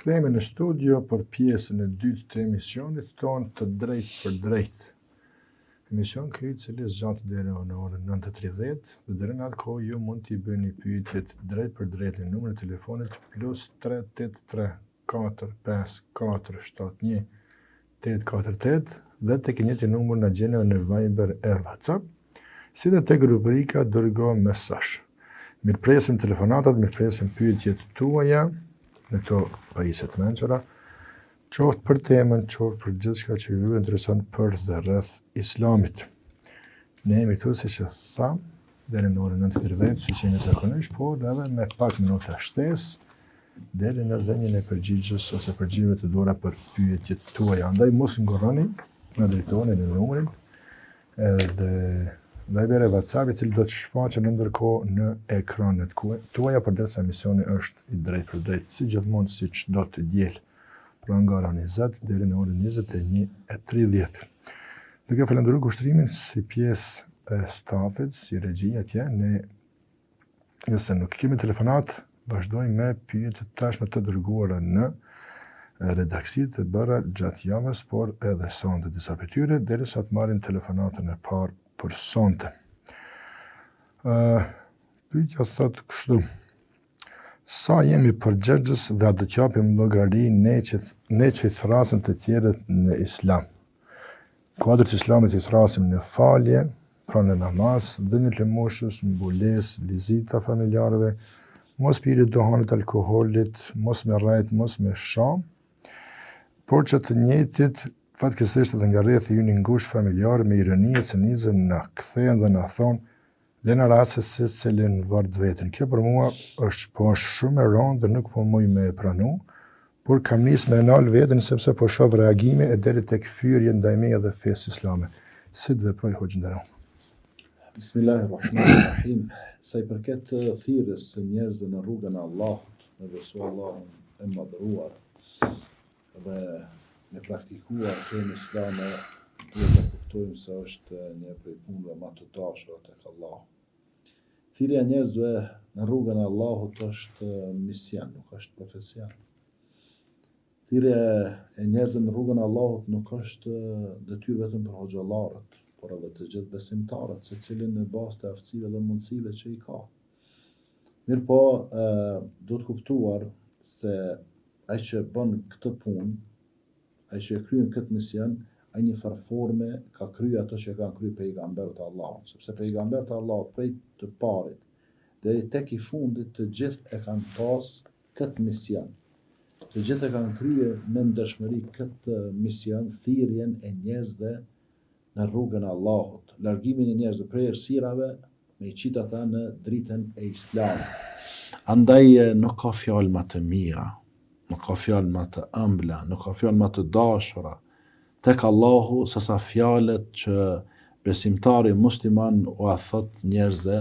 Kthehemi në studio për pjesën e dytë të emisionit tonë të drejtë për drejtë. Emision ky i cili zgjatet deri në orën 9:30 dhe deri në atë kohë ju mund t'i bëni pyetjet drejt për drejt në numrin e telefonit +383 454 71 848 dhe tek njëjti numër na gjeni në Viber e WhatsApp, si dhe tek rubrika dërgo mesazh. Mirpresim telefonatat, mirpresim pyetjet tuaja në këto pajisje të mençura, qoftë për temën, qoftë për gjithçka që ju intereson për dhe rreth Islamit. Ne jemi këtu, siç e tham, deri në orën 9:30, siç jemi zakonisht, por edhe me pak minuta shtesë deri në dhënien e përgjigjes ose përgjigjeve të duhura për pyetjet tuaja. Andaj mos ngurroni, na drejtoni në numrin edhe Viber e WhatsApp, i cili do të shfaqet ndërkohë në ekranet tuaja përderisa emisioni është i drejtë për drejtë, si gjithmonë siç do të diel, pra nga ora 20 deri në orën 21:30. Duke falendëruar kushtrimin si pjesë e stafit, si regji atje, ne nëse nuk kemi telefonat, vazhdojmë me pyetjet tashmë të dërguara në redaksitë të bëra gjatë javës, por edhe sonte disa pyetje, derisa të marrim telefonatën e parë për sonte. Pyetja thot kështu: sa jemi përgjegjës dhe a do t'japim llogari ne që i thrasim të tjerët në Islam? Kuadrit Islamit i thrasim në falje, pra në namaz, dhënien e moshës, mbulesë, vizita familjarëve, mos pirje duhanit, alkoolit, mos me rrejt, mos me sham, por që të njëjtit fatkeqësisht edhe nga rrethi ynë i ngushtë familjar me ironi e cinizëm na kthehen dhe na thonë dhe në rast se secilin vart veten. Kjo për mua është shumë e rëndë dhe nuk po muj me pranu, por kam nis me nal veten sepse po shoh reagime e deri tek fyrje ndaj meje dhe fesë islame. Si të veproj hoxh nderuar? Bismillahirrahmanirrahim. Sa i përket thirrjes së njerëzve në rrugën e Allahut, me besu Allahun e madhëruar dhe me praktikuar fenë islame, duhet të kuptojmë se është një prej punëve më të dashura tek Allahu. Thirrja e njerëzve në rrugën e Allahut është mision, nuk është profesion. Thirrja e njerëzve në rrugën e Allahut nuk është detyrë vetëm për hoxhallarët, por edhe të gjithë besimtarët, secili në bazë të aftësive dhe mundësive që i ka. Mirëpo, duhet kuptuar se ai që bën këtë punë, ai që e kryen këtë mision, ai një farë forme ka kryer ato që kanë kryer pejgamberët e Allahut, sepse pejgamberët e Allahut prej të parit deri tek i fundit të gjithë e kanë pas këtë mision. Të gjithë e kanë kryer me ndershmëri këtë mision, thirrjen e njerëzve në rrugën e Allahut, largimin e njerëzve prej errësirave, me i qit ata në dritën e Islamit. Andaj nuk ka fjalë më të mira, nuk ka fjalë më të ëmbla, nuk ka fjalë më të dashura tek Allahu sesa fjalët që besimtari musliman u thot njerëzve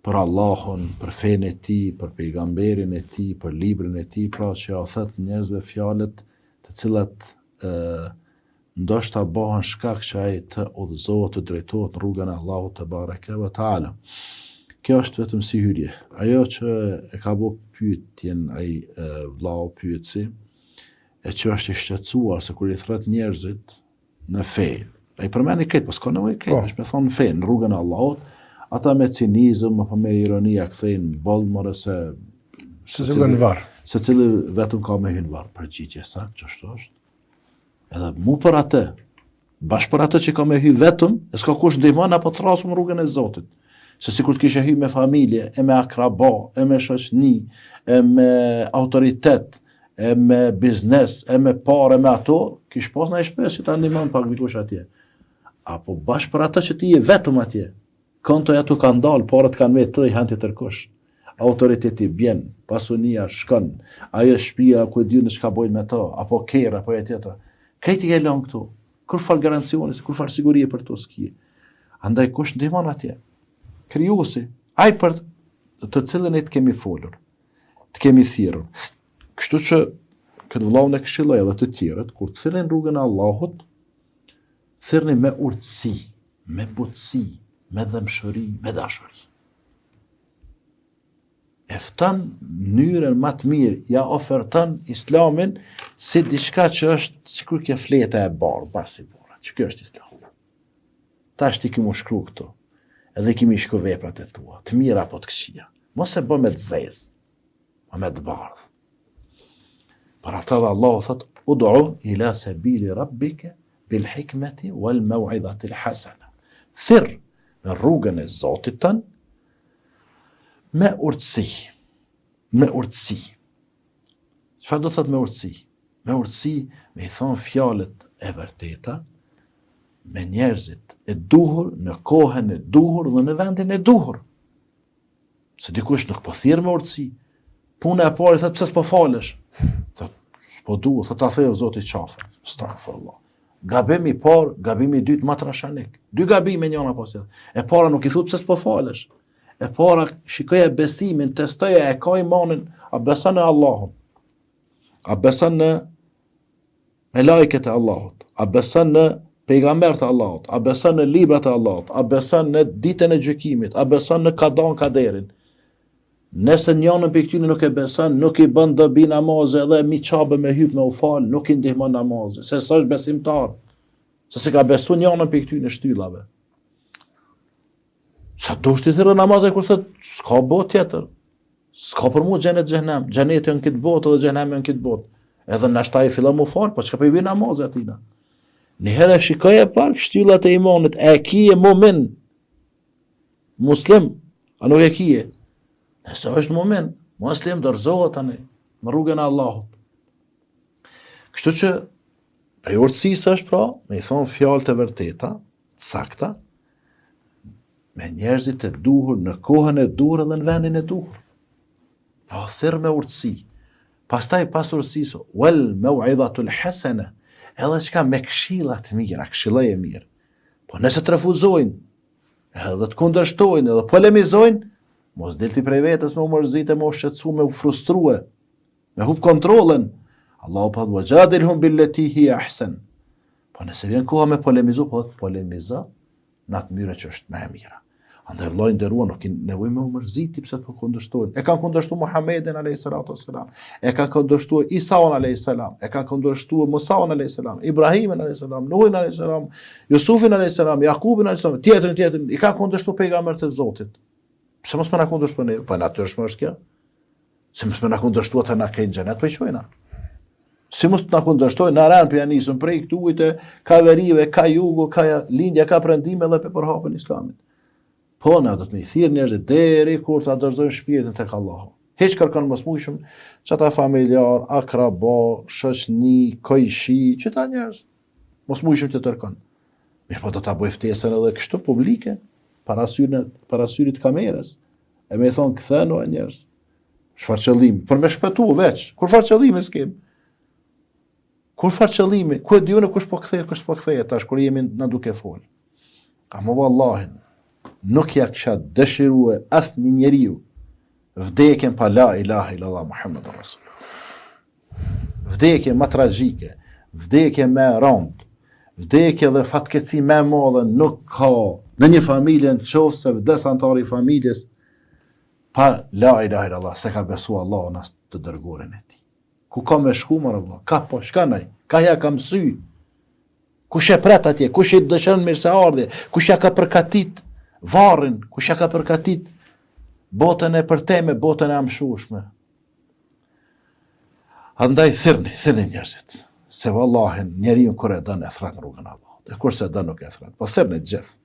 për Allahun, për fenë e tij, për pejgamberin e tij, për librin e tij, pra që u thot njerëzve fjalët të cilat ndoshta bëhen shkak që ai të udhëzohet, të drejtohet në rrugën e Allahut te bareke ve taala. Kjo është vetëm si hyrje. Ajo që e ka bë pyetjen ai vllau pyetsi, e që është i shqetësuar se kur i thret njerëzit në fe, ai përmend këtë, po s'ka nevojë këtë, është me thonë fe, në rrugën e Allahut, ata me cinizëm apo me ironia kthejnë boll more se secili në varr. Secili vetëm ka me hyrë në varr. Përgjigje saktë ç'është është. Edhe mu për atë, bashkë për atë që ka me hyrë vetëm, e s'ka kush ndihmon apo trasum rrugën e Zotit. Se sikur të kishe hyrë me familje, e me akraba, e me shoqni, e me autoritet, e me biznes, e me parë, me ato, kish pas në shpresë që ta ndihmon pak dikush atje. Apo bashkë për atë që ti je vetëm atje, kontoja tu kanë dalë, parët kanë me të i hanë të tërkosh. Autoriteti bjen, pasunia shkon, ajo shtëpia ku e di në çka bojnë me to, apo kerr apo e tjetra. Këti e lën këtu. Kur fal garancioni, kur fal sigurie për to ski. Andaj kush ndihmon atje? Krijuesi, ai për të cilën ne të kemi folur, të kemi thirrur. Kështu që këtë vëllaun e këshilloj edhe të tjerët, kur të thirrni rrugën e Allahut, thirrni me urtësi, me butësi, me dëmshëri, me dashuri. e fton mënyrën më të mirë, ja oferton Islamin si diçka që është sikur kjo fleta e bardhë, pasi bora. Që kjo është Islam. Tash ti kimu shkru këtu, edhe kimi shku veprat e tua, të mira apo të këqija. Mos e bë me të zezë, ma me të bardhë. Për ata dhe Allahu thot, ud'u ila sabili rabbike bil hikmeti wal mau'izati al hasana. Thirr në rrugën e Zotit tën me urtësi. Me urtësi. Çfarë do thot me urtësi? Me urtësi, me i thonë fjalët e vërteta, me njerëzit e duhur, në kohën e duhur dhe në vendin e duhur. Se dikush nuk po thirr me urtësi. Puna e parë thot pse s'po falesh? Thot s'po duhet, thot ta theu Zoti qafe. Astaghfirullah. Gabimi i parë, gabimi i dytë më trashanik. Dy gabime njëra pas tjetrës. E para nuk i thot pse s'po falesh. E para shikoje besimin, testoje e ka imanin, a beson në Allahun? A beson në melajket e Allahut? A beson në pejgambert e Allahut? A beson në librat e Allahut? A beson në ditën e gjykimit? A beson në kadan kaderin? Nëse njënën për këtyne nuk e beson, nuk i bën dobi namazë edhe mi qabe me hyp me u fal, nuk i ndihmon namazë, se s'është besimtar. Se si ka besu njënën për këtyne shtyllave. Sa do shti thirë namazë kur thot, s'ka botë tjetër. S'ka për mu xhenet xhenem, xheneti në këtë botë edhe xhenemi në këtë botë. Edhe nashta i fillon mu fal, po çka po i vjen namazë atina. Një herë shikoje pak shtyllat e imanit, e kije mu'min, muslim, a nuk e kije? Nëse është mu'min, muslim dorëzohet tani në rrugën e Allahut. Kështu që prej urtësisë është pra, me i thonë fjalë të vërteta, të sakta, me njerëzit e duhur, në kohën e duhur edhe në vendin e duhur. Pra thirr me urtësi. Pastaj pas urtësisë, wal mau'izatul hasana, edhe çka me këshilla të mira, këshilloj e mirë. Po nëse të refuzojnë, edhe të kundërshtojnë, edhe polemizojnë, mos delti prej vetës me u mërzite, me u shqetësu, me u frustrue, me hup kontrolën. Allahu pa wajadilhum billati hiya ahsan. Po nëse vjen koha me polemizu, po të polemiza në atë mënyrë që është më e mira. Andaj vllai nderuar nuk kanë nevojë me u mërziti pse të kundërshtojnë. E kanë kundërshtuar Muhamedit alayhis salatu wassalam, e kanë kundërshtuar Isaun alayhis salam, e kanë kundërshtuar Musaun alayhis salam, Ibrahimin alayhis salam, Nuhin alayhis salam, Jusufin alayhis salam, Jakubin alayhis salam, tjetrin, i kanë kundërshtuar pejgamberët e Zotit. Pse mos më na kundërshtuar ne? Po natyrshëm është kjo. Se mos më na kundërshtuar të na kenë xhenet po i shojna. Si mos të na kundërshtojnë, na ran për janisën prej këtu ujtë, ka verive, ka jugu, ka lindja, ka prandime dhe pe përhapën Islamit. Po na do të më thirr njerëzit deri kur ta dorëzojnë shpirtin tek Allahu. Hiç kërkon mos mujshëm çata familjar, akraba, shoqni, kojshi, çata njerëz. Mos mujshëm të tërkon. Mirë, po do ta bëj ftesën edhe kështu publike, para syrit kamerës. E më thon kthenu njerëz. Çfarë qëllimi? Për me shpëtu veç. Kur far qëllimi s'kem. Kur far qëllimi? Ku e diunë kush po kthehet, kush po kthehet tash kur jemi na duke fol. Ama vallahin nuk ja kisha dëshirue asë një njeriu vdekjen pa la ilaha illallah Muhammedur Rasulullah. Vdekje më tragjike, vdekje më rënd, vdekje dhe fatkeqësi më e madhe nuk ka në një familje nëse vdes antari i familjes pa la ilaha illallah, se ka besu Allahun as të dërguarin e tij. Ku ka me shku më Allah? Ka po shkanaj, ka ja ka mësy. Kush e pret atje, kush i dëshiron mirëseardhje, kush ja ka përkatit varrin, kush ja ka përkatit botën e përteme, botën e amshueshme. Andaj thirrni njerëzit, se vallahin njeriu kur e don e thret në rrugën e Allahut. E kurse e don nuk e thret. Po thirrni të gjithë,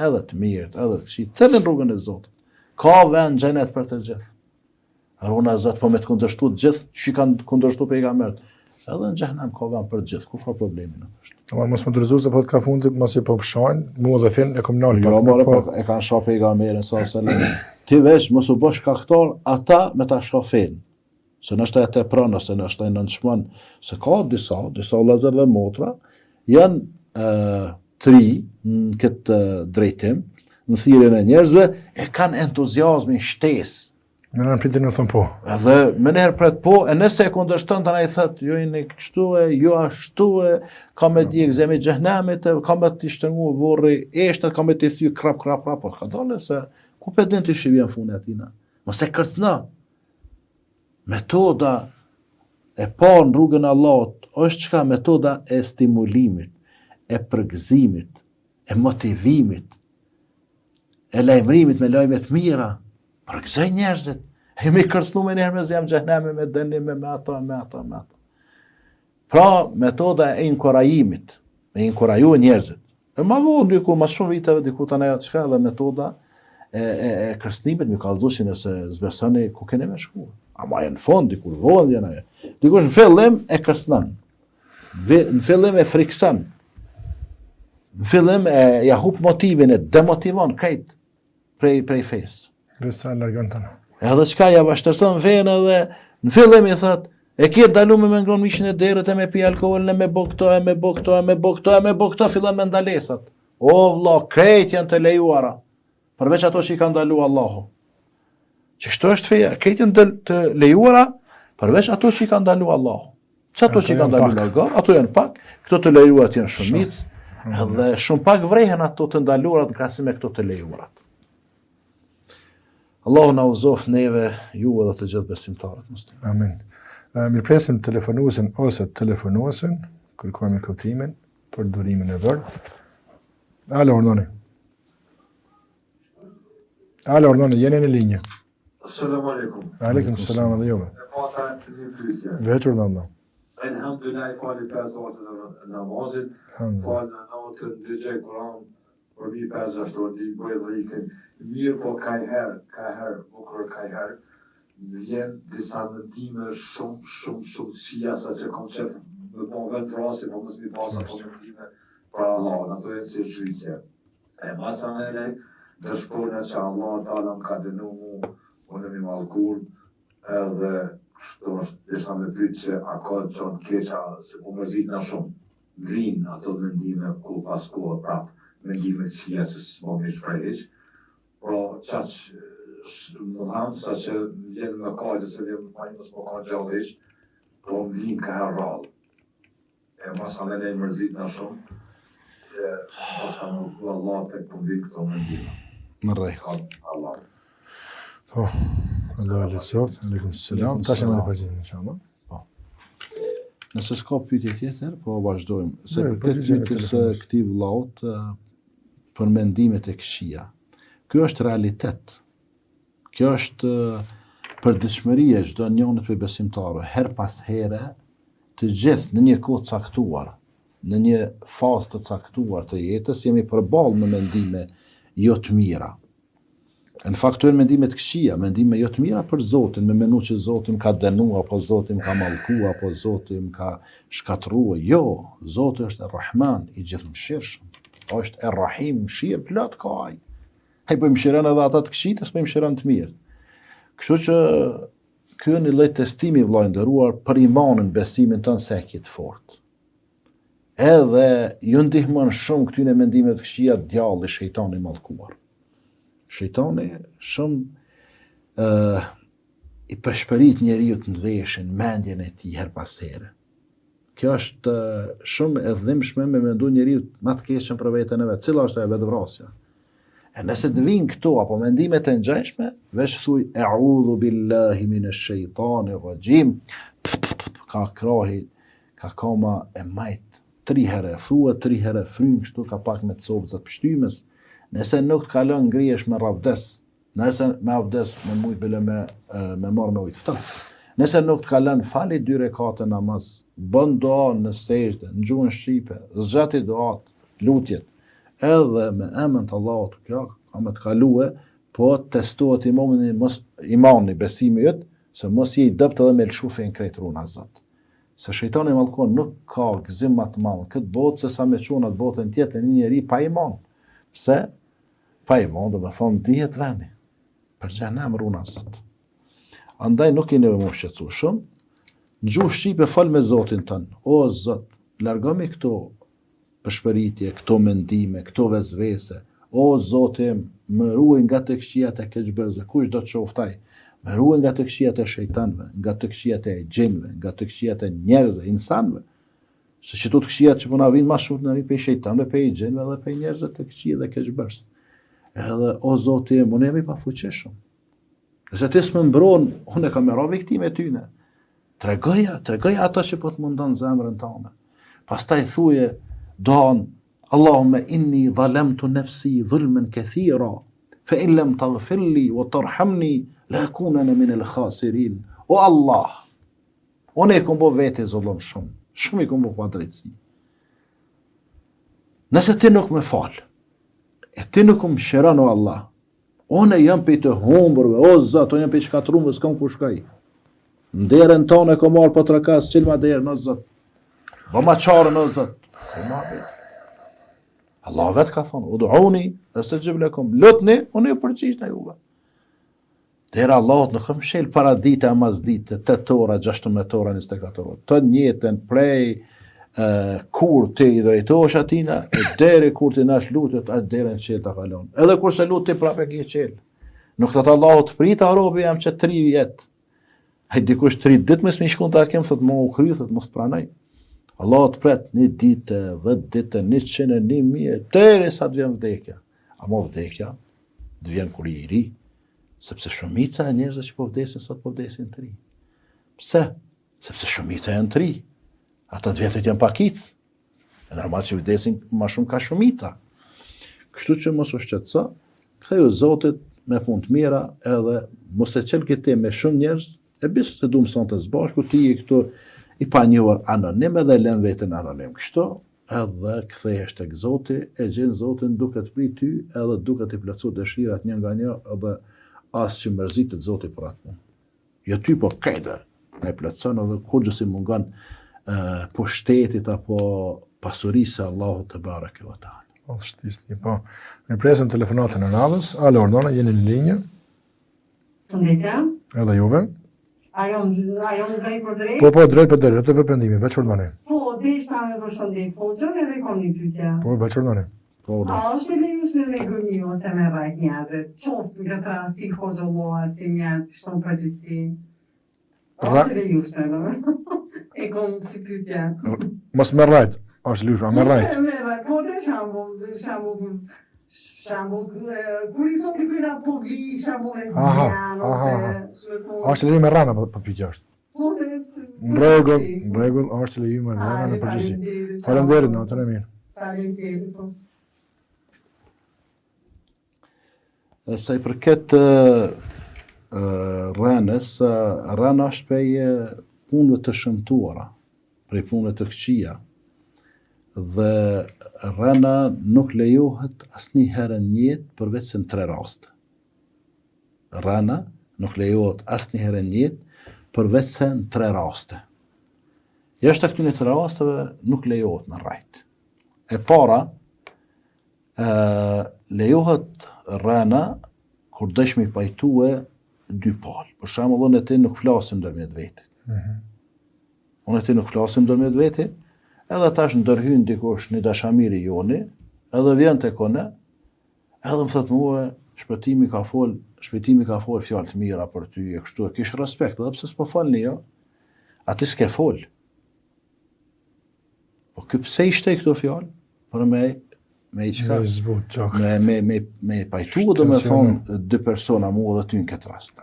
edhe të mirët, edhe të këqijt, thirrni në rrugën e Zotit. Ka vend xhenet për të gjithë. Runa Zot po me të kundërshtu të gjithë, që kanë kundërshtu pejgamberët. Edhe në xhenem ka vend për të gjithë, ku ka problemi nuk është. Ama mos më dërzuar se po të ka fundit mos i po pshojnë, mua dhe fin e komunal. Jo, more po e kanë shoh pejgamberin sa selam. Ti veç mos u bosh shkaktar ata me ta shohin. Se nështë e te pranë, ose nështë e nënçmon, se ka disa vëllezër dhe motra, janë tri në këtë drejtim, në thirrjen e njerëzve, e kanë entuziazmin, shtesë. Në në pritin në thëmë po. Edhe më njerë pret po, e nëse e kundërshton të na i thëtë, jo i në kështu e, jo ashtu e, ka me di egzemi xhenemit, ka me t'i shtërngu vorri eshtët, ka me t'i thy krap, po ka dole se, ku pe din t'i shivjen fune atina. Mos e kërcna, Metoda e parë në rrugën e Allahut është çka? Metoda e stimulimit, e përgëzimit, e motivimit, e lajmërimit me lajme të mira. Përgëzoj njerëzit. Jemi kërcnu me njerë me zjam xhenemi, me dënime, me ato. Pra, metoda e inkurajimit, me inkuraju njerëzit. E ma vonë diku, ma shumë viteve diku të neja qka edhe metoda e kërcnimit, mi kallëzu që nëse zbesoni ku kene me shku. Ama e në fond, dikur vonë vjen ajo. Dikush në fillim e kërcnan, në fillim e frikson, në fillim e ja hup motivin, e demotivon krejt prej fesë. Risa largon tënë. Edhe çka ja vazhdon fenë edhe në fillim i thot, e ke dalu me ngron mishin e derët e me pi alkoolin e me bo këto, fillon me ndalesat. O vlla, krejt janë të lejuara, përveç ato që i ka ndalu Allahu. Që shto është feja, krejt janë të lejuara, përveç ato që i ka ndalu Allahu. Që ato që i ka ndalu Allahu, ato janë pak, këto të lejuarat janë shumic, edhe shumë pak vrehen ato të ndaluarat në krahasim me këto të lejuarat. Allahu na uzof neve, ju edhe të gjithë besimtarët musliman. Amin. Mirpresim telefonuesin ose telefonuesin, kërkojmë kuptimin për durimin e vërë. Alo, Ornoni. Alo, Ornoni, jeni në linjë. Assalamu alaikum. Aleikum salam dhe jove. E pata një pyetje. Veçur dhe Allah. Elhamdulillah, i fali 5 orë të namazit, falë në natën, dëgjoj Kur'an, për mi 5 orë, di bëj dhikën. Mirë po kajherë, vjen disa mendime shumë sijasa që kom qef me bon vetë vrasi, po mësë mi pasa po mendime për Allah, në të e si gjyqje. E masa me lej, dëshpone që Allah talë më ka dënu mu, unë mi malkur, edhe do është desha me pytë që a ka qonë keqa, se po mërzit në shumë, vrinë ato mendime ku pas kohë prapë, mendime sijasës më mi shprejsh, pro qaqë më dhamë, sa që vjenë me kajtë, se vjenë me majnë mësë më ka gjallish, po më vinë ka her rallë. E masa me nej mërzit në shumë, që masa më ku Allah të po më vinë këto mëndime. Në rejko. Allah. Po, Allah e lehtësoft, aleikum salam. Tash e më në përgjim, inshallah. Nëse s'ka pyetje tjetër, po vazhdojmë. Se Ne, për këtë përgjigjemi pyetjes telefonist. këtij vllaut për mendimet e këqija. Kjo është realitet. Kjo është përditshmëria e çdo njëri prej besimtarëve, her pas here, të gjithë në një kohë caktuar, në një fazë të caktuar të jetës, jemi përballë me mendime jo të mira. Në fakt këto janë mendime të këqija, mendime jo të mira për Zotin, me menu që Zoti më ka dënuar, apo Zoti më ka mallkuar, apo Zoti më ka shkatërruar. Jo, Zoti është Ar-Rahman, i gjithëmshirshëm. Është Ar-Rahim, mëshirë plot ka ai. Ai po mëshiron edhe ata të këqijtë, s'po mëshiron të mirë. Kështu që ky është një lloj testimi vllai nderuar për imanin, besimin tonë se e të fortë. Edhe ju ndihmon shumë këtyne mendime të këqija djalli, shejtani i mallkuar. Shejtani shumë i përshpërit njeriu të ndveshin, mendjen e tij her pas here. Kjo është shumë e dhimbshme me mendu njeriu më të keqën për veten e vet. Cila është ajo vetvrasja? E nëse të vinë këto apo mendimet e ngjashme, veç thuj e'udhu billahi minash shaitanir rajim. Ka krahi, ka koma e majt 3 herë, thua 3 herë, fryn kështu ka pak me të sobzat pështymës. Nëse nuk të kalon ngrihesh me ravdes, nëse me avdes me mujt bile me marrë me ujtë ftohtë. Nëse nuk të kalon fali 2 rekate namaz, bën dua në sejdë, në gjuhën shqipe, zgjati duat, lutjet, edhe me emën të Allahut, kjo ka me të kalue, po testohet imani, besimi jëtë, se mos je i dëpt edhe me lëshu fejnë krejt runa Zot. Se shejtani mallkon nuk ka gëzim më të madh këtë botë se sa me çon atë botën tjetër një njeri pa iman. Pse? Pa iman do të thonë dihet vani. Për xhenem runa Zot. Andaj nuk i nevojë më shqetësu shumë. Në gjuhë shqipe fal me Zotin tën. O Zot, largomi këto përshpëritje, këto mendime, këto vezvese. O Zoti, më ruaj nga të këqijat e keqbërësve, kush do të qoftaj. Më ruaj nga të këqijat e shejtanëve, nga të këqijat e xhinëve, nga të këqijat e njerëzve, insanëve. Se që të këqijat që po na vinë më shumë na vinë pe shejtanëve, pe xhinëve dhe pe njerëzve të këqij dhe keqbërës. Edhe o Zoti, më jemi pa fuqishëm. Nëse ti s'më mbron, unë e kam era viktime tyne. Tregoja ato që po të mundon zemrën tënde. Pastaj thuje doan Allahumma inni dhalamtu nafsi dhulman kathira fa in lam taghfir li wa tarhamni la akunanna min al-khasirin. O Allah, unë e kom bo vete zullum shumë i kom bo pa drejtësi. Nëse ti nuk më fal, e ti nuk më shëron o Allah, unë jam për të humburve, o Zot, unë jam për shkatrumë, s'kam ku shkaj. Nderën tonë e kom marrë po trakas, qilë ma derën, o Zot. Bo ma qarën, o Zot. Allah vetë ka thonë, uduuni, astajib lakum, lutni, unë ju përgjigj në juve. Dera Allahut nuk kam shel para dite a mas dite, 8 ora, 16 ora, 24 ora. Të njëtën prej kur ti i drejtohesh atina, e deri kur ti nash lutet, atë derën qel ta kalon. Edhe kur se lut ti prapë ke qel. Nuk thot Allahut prita robi jam që 3 vjet. Ai dikush 3 ditë më s'mi shkon ta kem thot më u kry, thot mos pranoj. Allahut pret 1 ditë, 10 ditë, 100, 1000, derisa të vjen vdekja. Ama vdekja të vjen kur i ri. Sepse shumica e njerëzve që po vdesin sot po vdesin të ri. Pse? Sepse shumica janë të ri. Ata të vjetët janë pakic. E normal që vdesin ma shumë ka shumica. Kështu që mos u shqetëso, ktheju Zotit me punë të mira edhe mos e qel këti me shumë njerëz, e bisë të du mëson të zbashku, ti i këtu i pa njohur anonim edhe lën vetën anonim. Kështu edhe kthehesh tek Zoti, e gjen Zotin duke të prit ty edhe duke të plotësuar dëshirat një nga një edhe as që mërzitet Zoti për atë punë. Jo ty po kejde, e plotëson edhe kur gjësi mungon pushtetit apo pasurisë Allahu te bareke ve taala. Shtisti, po. Ne presim telefonatën e radhës. Alo, Ordona, jeni në linjë? Përshëndetje. Edhe juve? Ajo drejt për drejt? Po, drejt për drejt, të vëpendimi, veç Ordoni. Po, deshta me përshëndet Hoxhën edhe kam një pyetje. Po, veç Ordoni. A është e lejushme me gënjë ose me rrajt njerëzit? Qoftë në këta si Hoxhalloha, si njerëz, shton përgjithësi. Është e lejushme, no? E kom si pyetje. Mos me rrajt, është lejushme, me rrajt. Po, dhe shembull, kur i thonë të pyra po vi, shembull e zjan, ose... Është lejushme me rrana, po pyetja është. Po, dhe... Në rregull, është lejushme me rrana në përgjithësi. Faleminderit, natën e mirë. Faleminderit, po. Sa i përket rënës, rëna është prej punëve të shëmtuara, prej punëve të këqija. Dhe rëna nuk lejohet asnjëherë në jetë përveç se në 3 raste. Rëna nuk lejohet asnjëherë në jetë përveç se në 3 raste. Jashtë këtyre 3 rasteve nuk lejohet me rrajt. E para, lejohet rëna kur dësh me pajtue 2 palë. Për shembull, unë e ti nuk flasim ndërmjet vetit. Unë e ti nuk flasim ndërmjet vetit, edhe tash ndërhyn dikush një dashamiri joni, edhe vjen tek unë, edhe më thot mua, shpëtimi ka fol fjalë të mira për ty, e kështu e kish respekt, edhe pse s'po folni jo, aty s'ke fol. Po ky pse i shtej këto fjalë? Për me i qka? Me pajtu, do me thonë 2 persona mu dhe ty në këtë rast.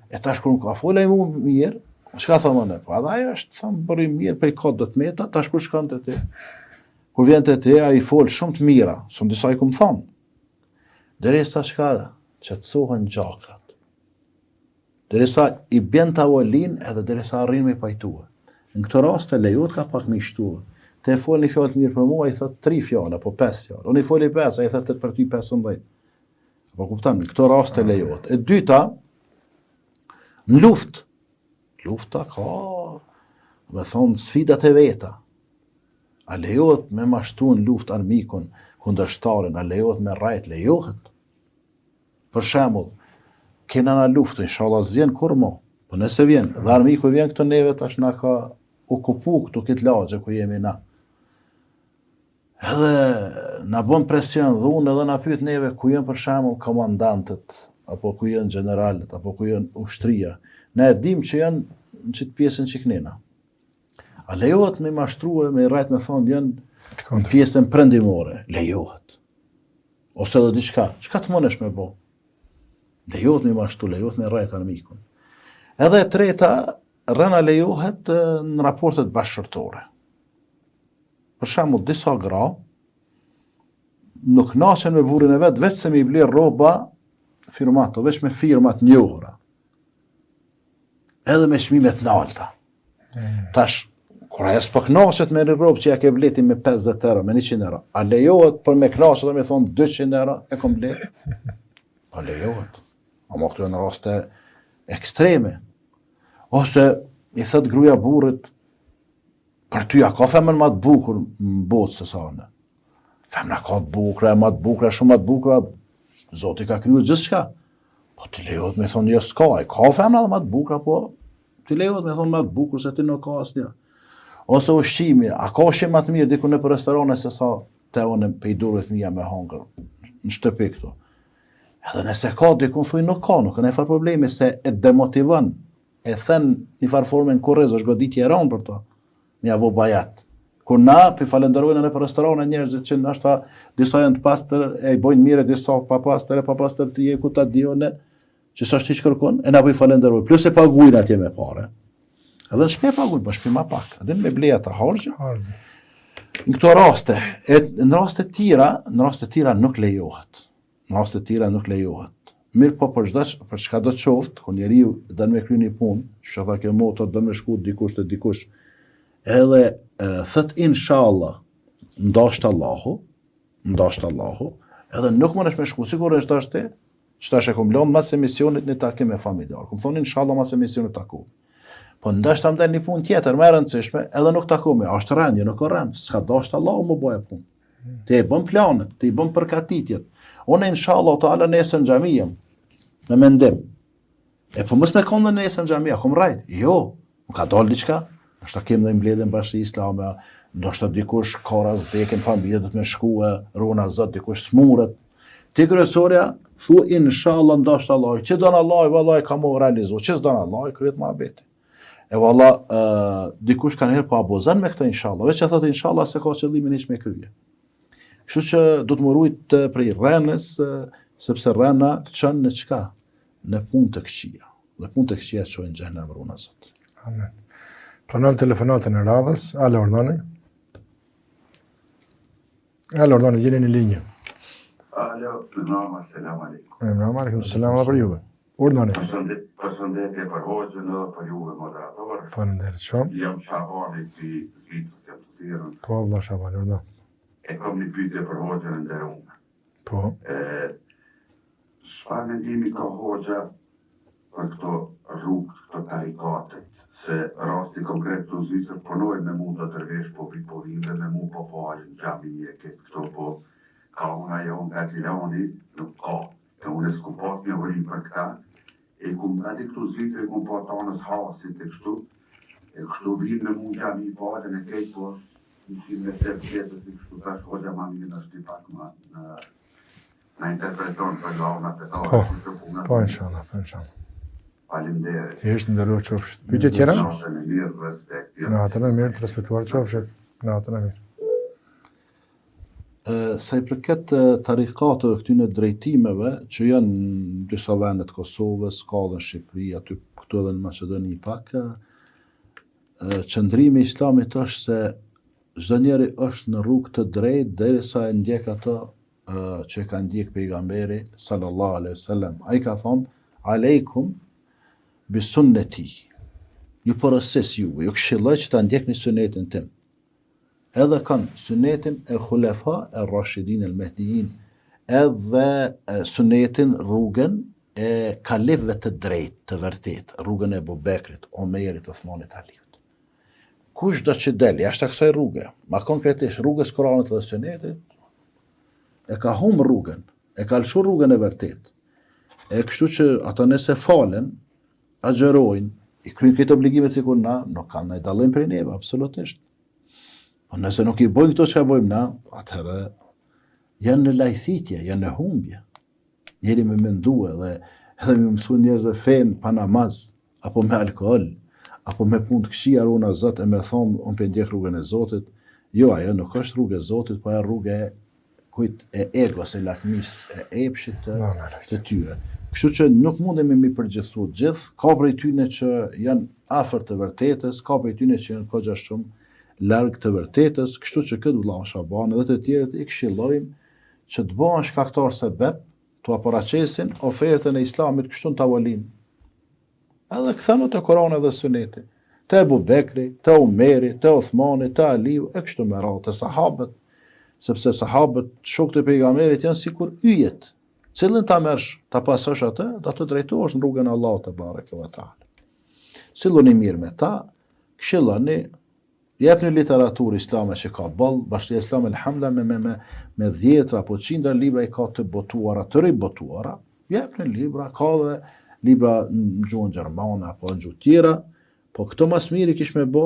E tash kur më ka folaj mu mirë, çka thëmë ne? Po edhe ajo është thëmë bëri mirë për i kodë të meta, tash kur shkon të ti. Kur vjen të ti, a i folë shumë të mira, shumë disa i kumë thonë. Derisa çka qetësohen gjakat. Derisa i bjen të avolin edhe derisa arrin me pajtuë. Në këtë rast e lejohet ka pak me shtuë. Te fol një fjallë të mirë për mua, i thot 3 fjallë, apo 5 fjallë. Unë i fol 5, a i thot 8 për ty 15. Apo kuptan, në këto rast e lejohet. E dyta, në luft. Lufta ka, me thonë, sfidat e veta. A lejohet me mashtru në luft armikun, kundërshtarin, a lejohet me rrajt, lejohet. Për shembull, kena në luftë, inshallah s'vjen kur mo, po nëse vjen, dhe armiku vjen këto neve, tash na ka okupu këtu këtë lagje ku jemi na. Edhe na bën presion dhunë edhe na pyet neve ku janë për shembull komandantët, apo ku janë generalët, apo ku janë ushtria. Ne e dim që janë në qëtë pjesën që kënina. A lejohet me mashtruhe, me rajt me thonë janë në pjesën prendimore? Lejohet. Ose edhe diçka. Çka të mënesh me bo? Lejohet me mashtu, lejohet me rrejt armikun. Edhe e treta, rëna lejohet në raportet bashkëshortore. Për shembull, disa gra nuk kënaqen me burrin e vet vetëm se me i bler rroba firmato, veç me firmat njohura. Edhe me çmimet t'nalta. Tash, kur ajo s'po kënaqet me një rrobë që ja ke bleti me 50 euro, me 100 euro, a lejohet për me kënaqet me thonë 200 euro e kom bler? Po lejohet. Ama këtu janë raste ekstreme. Ose i thot gruaja burrit, për ty a ka femër më të bukur në botë se sa ne? Femra ka të bukura, më të bukura, shumë më të bukura, Zoti ka kriju gjithçka. Po ti lejohet me thonë jo s'ka, ka femra më të bukura, po ti lejohet me thonë më të bukur se ti nuk ka asnjë. Ose ushqimi, a ka ushqim më të mirë diku në restorane se sa te unë pe i durvet mia me hangër në shtëpi këtu. Edhe nëse ka diku thuj nuk ka ne far problemi se e demotivon, e thën një farë formën kurrez është goditje e rëndë për to. Mja bo bajat. Kur na pi falenderojnë në restorane njerëzit që ndoshta disa janë të pastër, e i bojnë mirë, disa pa pastër të je ku ta dione, që s'është hiç kërkon, e na po i falenderoj. Plus e paguajnë atje me parë. Edhe në shtëpi paguajnë, po shtëpi më pak. Edhe me bleja të harxhe. Në këto raste, në raste të tjera nuk lejohet. Në raste të tjera nuk lejohet. Mirë po për çka do të qoftë, kur njeriu don me kryen një punë, që tha kjo motor do me shku dikush te dikush. Edhe thot inshallah, ndoshta Allahu, edhe nuk mundesh me shku sigurisht është që tash e kom lënë mas emisionit në takim me familjar. Kom thonë inshallah mas emisionit taku. Po ndoshta më dal një punë tjetër më e rëndësishme, edhe nuk takome, është rëndje, nuk ka rënd, s'ka dashur Allahu më bëj punë. Ti e bën planet, ti i bën përgatitjet. Unë inshallah taala nesër në xhami jam me mendim. E po mos me konë nesër në xhami, kom rajt. Jo, më ka dalë diçka. Ndoshta kemë në mbledhjen bashkë islame, ndoshta dikush ka rast vdekën familje do të më shkuë, runa zot dikush smuret. Ti kryesorja thu inshallah ndoshta Allah, që don Allah, vallahi ka më realizu, që s'don Allah, kryet mohabeti. E valla, dikush kanë herë po abuzon me këtë inshallah, veç e thotë inshallah se ka qëllimin hiç me krye. Kështu që do të më rujt prej rrenës, sepse rrena të çon në çka? Në punë të këqija. Dhe punë të këqija çojnë në xhenem runa zot. Amen. Pranon telefonatën e radhës. Alo, Ordoni. Alo, Ordoni, jeni në linjë. Alo, selam aleikum. Aleikum selam për juve. Ordoni. Përshëndetje për hoxhën edhe për juve moderator. Faleminderit shumë. Jam Shabani si vitë të thirrën. Po, vëlla Shabani, Ordoni. E kam një pyetje për hoxhën e nderuar. Po. Çfarë mendimi ka hoxha për këto rrugë, këto tarikate? Se rasti konkret të Zvicër punoj me mund të tërvesh po vinë me mund po fajnë gjami e këtë këto po ka una jo nga Gjilani, nuk ka. E unë s'ku pas një vërim për këta. E ku më gati këtu Zvicër, ku më po tanës hasit e kështu. E kështu vinë me mund gjami i pajnë e këtë po në me të vjetës e kështu tash hoxha ma mirë në shti pak ma në interpreton për launat e ta. Po, inshallah, po, inshallah. Faleminderit. Ishtë ndërruar qofshit. Pyetje tjera? Natën e mirë, respekt. Natën e mirë, të respektuar qofshit. Natën e mirë. Sa i përket tarikateve këtyne drejtimeve që janë në disa vende të Kosovës, ka dhe në Shqipëri, aty këtu edhe në Maqedoni pak, qëndrimi i Islamit është se çdo njeri është në rrugë të drejtë derisa e ndjek ato që e ka ndjek pejgamberi sallallahu alaihi wasallam. Ai ka thonë aleikum bi sunneti. Ju porosës juve, ju këshilloj që ta ndjekni sunetin tim. Edhe kanë sunetin e Khulafa e Rashidin el Mehdiin, edhe sunetin rrugën e kalifëve të drejtë, të vërtet, rrugën e Abu Bekrit, Omerit, Uthmanit, Aliut. Kush do që del jashtë kësaj rruge, ma konkretisht rrugës Kuranit dhe sunetit, e ka humbur rrugën, e ka lëshuar rrugën e vërtet. E kështu që ata nëse falen, agjerojnë, i kryjnë këtë obligimet sikur na, nuk kanë ndaj dallim prej neve, absolutisht. Po nëse nuk i bojnë këto që bojmë na, atëherë janë në lajthitje, janë në humbje. Njeri me mendue dhe edhe me mësu njerëzve fen pa namaz, apo me alkohol, apo me punë të këqija runa Zot e me thonë unë pe ndjek rrugën e Zotit. Jo, ajo nuk është rrugë e Zotit, po ajo rrugë e kujt e egos, e lakmis, e epshit të tyre. Kështu që nuk mundemi mi përgjithsu gjithë, ka prej tyne që janë afër të vërtetës, ka prej tyne që janë kogja shumë larg të vërtetës, kështu që këtë vëlla Shaban dhe të tjerët i këshillojmë që të bëhen shkaktar sebeb, të paraqesin ofertën e Islamit kështu në tavolin. Edhe kthenu te Kurani dhe Suneti, te Abu Bekri, te Umeri, te Uthmani, te Aliu, e kështu me radhë, te sahabët, sepse sahabët shokët e pejgamberit janë sikur yjet. Cilën ta mersh, ta pasosh atë, do të drejtohesh në rrugën e Allahut te bareke ve taala. Silloni mirë me ta, këshilloni, jepni literaturë islame që ka boll, Bashkia Islame alhamdulillah me 10 apo 100 libra i ka të botuara, të ribotuara, jepni libra, ka dhe libra në gjuhën gjermane apo në gjuhë tjera, po këto mas miri kish me bo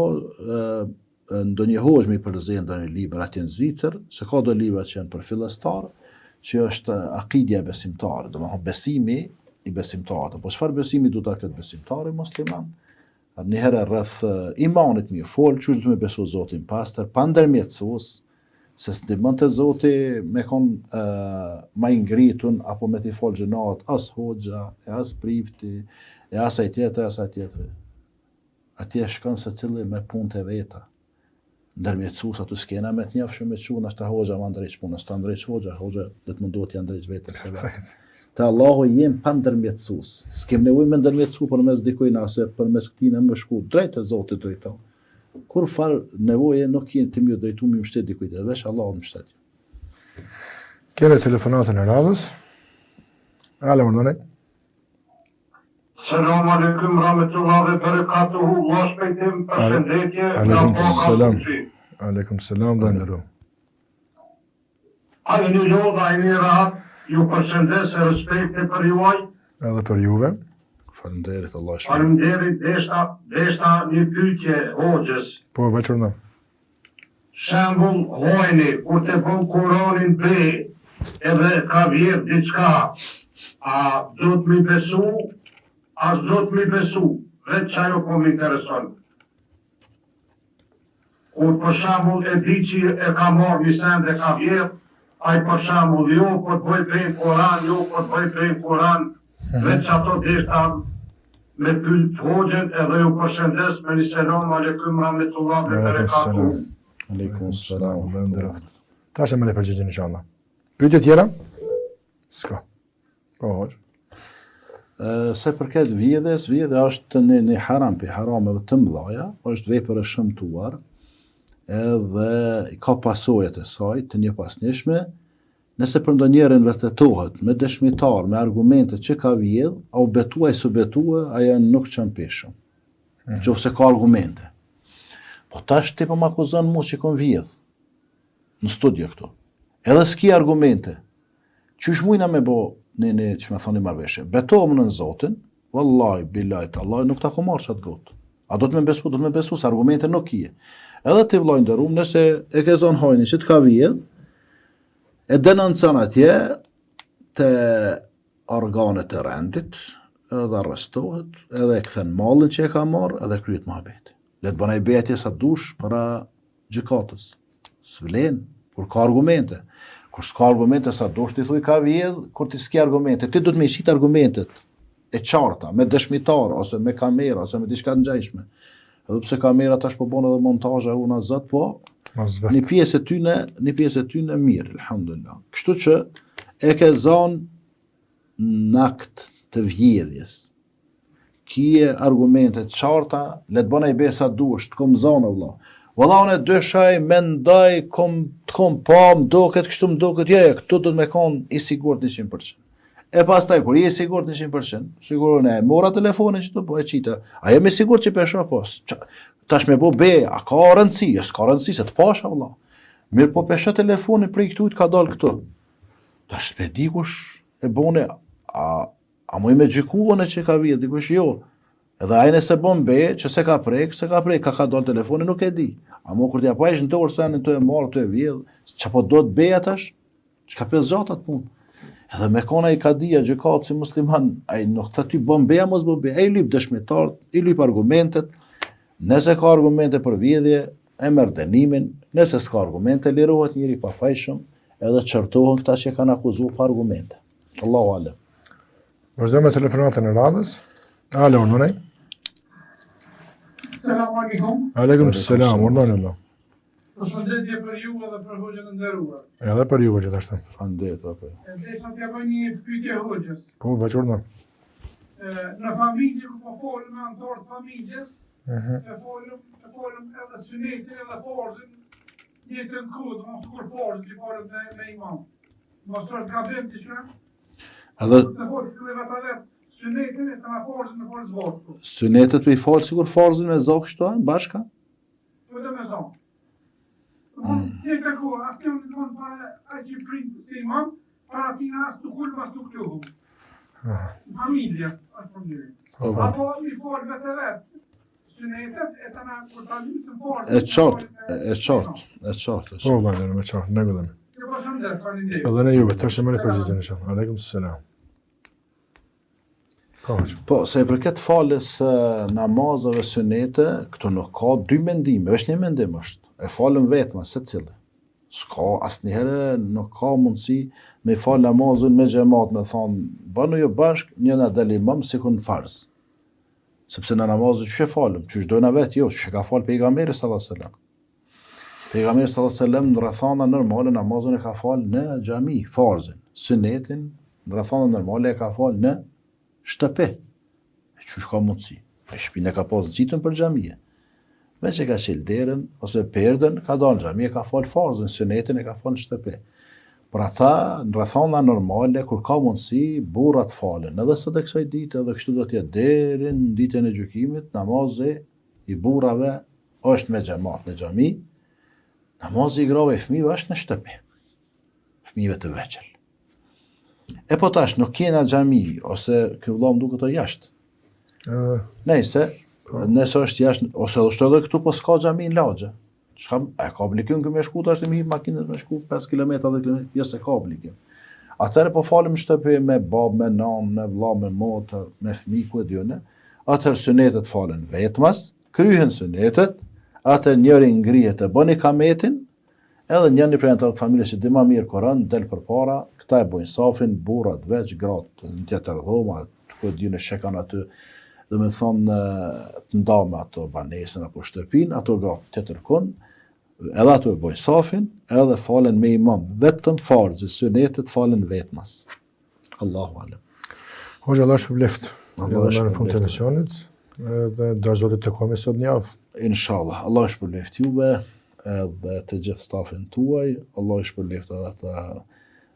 ndonjë hoxh me përzej ndonjë libër atje në Zvicër, se ka do libra që janë për fillestar, që është akidja e besimtarë, do më thonë besimi i besimtarët, po çfarë besimi du ta ketë besimtari musliman? Njëherë rreth imanit mi fol, çu do me besu Zotin pastër, pa ndërmjetësues, se s'ndihmon te Zoti me kon ma i ngritun apo me t'i fol gjënat, as hoxha, as prifti, as ai tjetër, as ai tjetër. Atje shkon secili me punë të veta. Ndërmjetësues aty skena me të njofshëm me çuna sta hoxha ma ndrejç punën, sta ndrejç hoxha do të mundohet ja ndrejç vetes së vet. Te Allahu jem pa ndërmjetësues. S'kem nevojë me ndërmjetësu përmes dikujt ose përmes këtij në më shku drejt te Zoti drejton. Kur fal nevoje nuk jeni të më drejtu mi mbështet dikujt, veç Allahu mbështet. Kemi telefonatën e radhës. Alo, urdhëni. Selam aleikum rahmetullahi ve berekatuhu. Allah shpejtim përshëndetje. Aleikum selam. Aleikum selam dhe ndëru. A jeni lodha, a jeni rahat, ju përshëndes e respekte për juaj. Edhe për juve. Faleminderit Allah shpejt. Faleminderit, deshta një pyetje hoxhës. Po, veç urdhëm. Shembull, hojni, kur të bën Kur'anin be, edhe ka vjerë diçka, a do të mi besu, as do të mi besu, veç që ajo po më intereson. Kur për shembull e di që e ka marrë një send e ka vjerë, ai për shembull jo po të bëj prej Kur'an, jo po të bëj prej Kur'an, veç ato deshta me pyet hoxhën edhe ju përshëndes me një selam aleikum rahmetullahi ve berekatuhu. Aleikum selam dhe ndëru. Tash e më le përgjigjen inshallah. Pyetje tjera? S'ka. Po hoxh. Se përket vjedhjes, vjedhja është një haram për harameve të mëdha, është vepër e shëmtuar, edhe ka pasojat e saj të njëpasnjeshme, nëse për ndonjërin vërtetohet me dëshmitar, me argumente që ka vjedh, au betuaj së betuaj, aja nuk çmpeshëm. Qofse ka argumente. Po tash ti po më akuzon mua që kom vjedh në studio këtu. Edhe s'ki argumente. Qysh mujna me bo në që me thoni marveshe. Betohem në Zotin, wallahi, billahi, Allah, nuk ta ko marrë qatë gotë. A do të me besu, se argumente nuk kije. Edhe ti vllai nderuar, nëse e ke zonë hojni që të ka vjedh, e denoncon atje te organet e rendit, edhe arrestohet, edhe e kthen mallin që e ka marrë, edhe kryet mohabeti. Le të bënaj betje sa dush para gjykatës. S'vlen, kur ka argumente. Kur s'ka argumente sa dush ti thuj ka vjedh, kur ti s'ke argumente, ti do të me qit argumentet e qarta, me dëshmitar, ose me kamera, ose me diçka ngjajshme. Edhe pse kamera tash po bën edhe montazhe una zot, po një pjesë e tyne mirë, alhamdulillah. Kështu që e ke zonë në akt të vjedhjes. Kije argumente të qarta, le të bënaj besa dush, të kom zonë vëlla. Valla unë dyshaj, mendoj, të kom pa, më doket, kështu më doket, këtu do të me konë i sigurt 100%. E pas taj, kur je i sigurt 100%, sigurën e mora telefonin që të po e qita, a jemi sigurt që pesha, po, tash me bo be, a ka rëndësi, s'ka rëndësi, se të pasha, valla. Mirë po pesha telefonin prej këtu, ka dalë këtu. Tash s'pe dikush e bone, a muj me gjykuone që ka vjetë, dikush jo. Edhe ajne se bon be, që se ka prek, ka dalë telefoni, nuk e di. A mu kur t'ja pajsh në dorë senin të e marë, të e vjedhë, që po do të beja tash, që ka pes gjatat punë. Edhe me kona i ka dhja gjykatë si musliman, a i nuk të ty bon beja, mos bon beja, a i lyp dëshmitarët, i lyp argumentet, nëse ka argumente për vjedhje, e merr dënimin, nëse s'ka argumente, lirohet njëri pa fajshëm, edhe qërtohen këta që kanë akuzu pa argumente. Allahu alem. Vazhdojmë me telefonatën e radhës. Alo, urdhëni. Selam alaikum. Aleikum selam, urdhëni Allah. Përshëndetje për ju dhe për hoxhën e nderuar. Edhe për juve gjithashtu. Faleminderit apo. Desha t'ja bëj një pyetje hoxhës. Po, veç urdhën. Në familje ku po folëm me anëtarët familjes, e folëm edhe sunetin edhe farzin, njëtën kohë, do mos kur farzin që folëm me imam. Mos është gabim të që? Edhe Të folëm të vetë atë sunetin e të me farzin me farz vaktu. sunetet me i falë sikur farzin me zok shto, bashka? Të dhe me zonë. Njëtën kohë, asë jam në zonë para a që prind si imam, para tina asë të kullë, asë të këtuhum. Familja, është problemi. Apo i folë vetë vetë, sunetet e të na kur ta lisën farë. E qartë. Po, vazhdojmë me qartë, ne gëllemi. Ju përshëndet, faleminderit. Edhe ne juve, tash e merri përgjigjen inshallah. Aleikum selam. Ka hoxha. Po, se i përket falës namazave sunete, këto nuk ka dy mendime, veç një mendim është. E falën vetëm secili. S'ka asnjëherë nuk ka mundësi me falë namazin me xhamat, me thonë, bënu jo bashk, një na del imam sikur në farz. Sepse në namazin ç'e falëm, ç'është dojna vetë, jo, ç'e ka falë pejgamberi sallallahu alajhi wasallam. Pejgamberi sallallahu alajhi wasallam në rrethana normale namazin e ka falë në xhami, farzin. Sunetin në rrethana normale e ka falë në shtëpi. Ç'është ka mundësi? E shtëpinë ka pas gjitën për xhamie. Me që ka qelë derën, ose perdën, ka dalë në xhami, e ka falë farzin, sunetin e ka falë në shtëpi. Për ata, në rrethana normale, kur ka mundësi, burrat falen. Edhe sot e kësaj dite, edhe kështu do t'jetë deri në ditën e gjykimit, namazi i burrave është me xhamat në xhami, namazi i grave i fëmijëve është në shtëpi. Fëmijëve të veçël. E po tash, nuk kena xhami, ose ky vëlla më duket o jashtë. Nejse, nëse është jashtë, ose është edhe këtu, po s'ka xhami në lagje. Çka e ka obligimin që me shku tash të mi hip makinën me shku 5 km 10 km, jo se ka obligim. Atëherë po falem në shtëpi me babë, me nanë, me vëlla, me motër, me fëmijë ku e diunë. Atëherë sunetet falen vetmas, kryhen sunetet, atëherë njëri ngrihet e bën ikametin, edhe njëri prej anëtarëve të familjes që di më mirë Kur'an del përpara, këta e bojnë safin, burrat veç, gratë në tjetër dhoma, ku e diunë shekan aty, dhe me thonë të ndame ato banesën apo shtëpin, ato gratë tjetër kun, edhe ato e bojnë safin, edhe falen me imam, vetëm farzi, sunetet falen vetmas. Allahu alem. Hoxha, Allah shpëbleft. Allah Edhe në fund të shpëbleft. emisionit, dhe do zotit të komi sot një javë. Inshallah, Allah shpëleft juve, edhe të gjithë stafin tuaj, Allah shpëleft edhe ata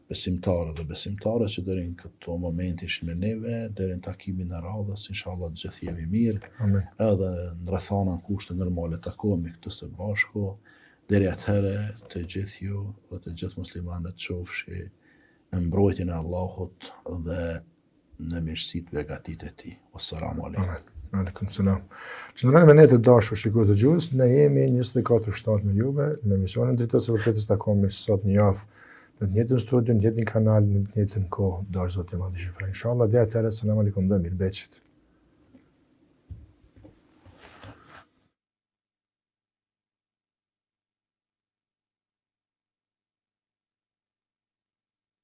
besimtarë dhe besimtare që deri në këto moment ishin me neve, deri në takimin e radhës, inshallah të gjithë jemi mirë, Amin. edhe në rrethana në kushte normale takohemi këtë së bashku, deri atëherë të gjithë ju dhe të gjithë muslimanët qofshi në mbrojtjen e Allahut dhe në mirësitë dhe gatitë e tij. Wassalamu alaikum. Aleikum selam. Qëndroni me ne të dashur shikues të gjuhës, ne jemi 24/7 me juve, në emisionin Drejtës së Vërtetës takohemi sot një javë në të njëjtën studio, në të njëjtin kanal, në të njëjtën kohë, dash Zoti i Madh i shpëton. Inshallah, deri atëherë, selam aleikum dhe mirëbeqet.